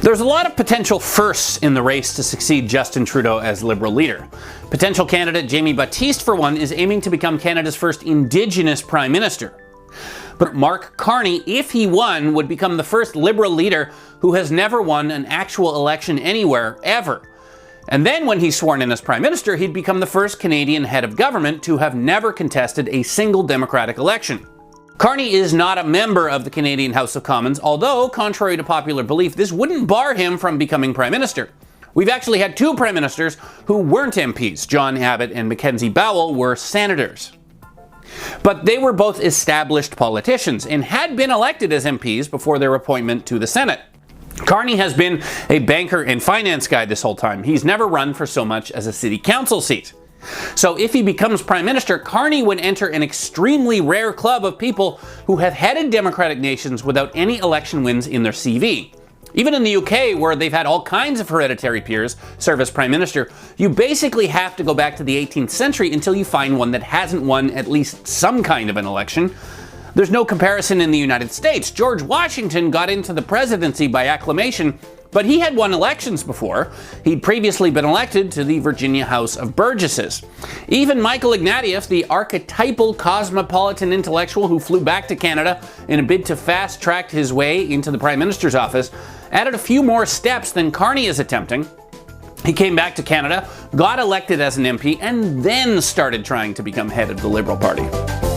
There's a lot of potential firsts in the race to succeed Justin Trudeau as Liberal leader. Potential candidate Jaime Battiste, for one, is aiming to become Canada's first Indigenous Prime Minister. But Mark Carney, if he won, would become the first Liberal leader who has never won an actual election anywhere, ever. And then when he's sworn in as Prime Minister, he'd become the first Canadian head of government to have never contested a single democratic election. Carney is not a member of the Canadian House of Commons, although, contrary to popular belief, this wouldn't bar him from becoming Prime Minister. We've actually had two Prime Ministers who weren't MPs. John Abbott and Mackenzie Bowell were senators. But they were both established politicians and had been elected as MPs before their appointment to the Senate. Carney has been a banker and finance guy this whole time. He's never run for so much as a city council seat. So if he becomes Prime Minister, Carney would enter an extremely rare club of people who have headed democratic nations without any election wins in their CV. Even in the UK, where they've had all kinds of hereditary peers serve as Prime Minister, you basically have to go back to the 18th century until you find one that hasn't won at least some kind of an election. There's no comparison in the United States. George Washington got into the presidency by acclamation, but he had won elections before. He'd previously been elected to the Virginia House of Burgesses. Even Michael Ignatieff, the archetypal cosmopolitan intellectual who flew back to Canada in a bid to fast-track his way into the Prime Minister's office, added a few more steps than Carney is attempting. He came back to Canada, got elected as an MP, and then started trying to become head of the Liberal Party.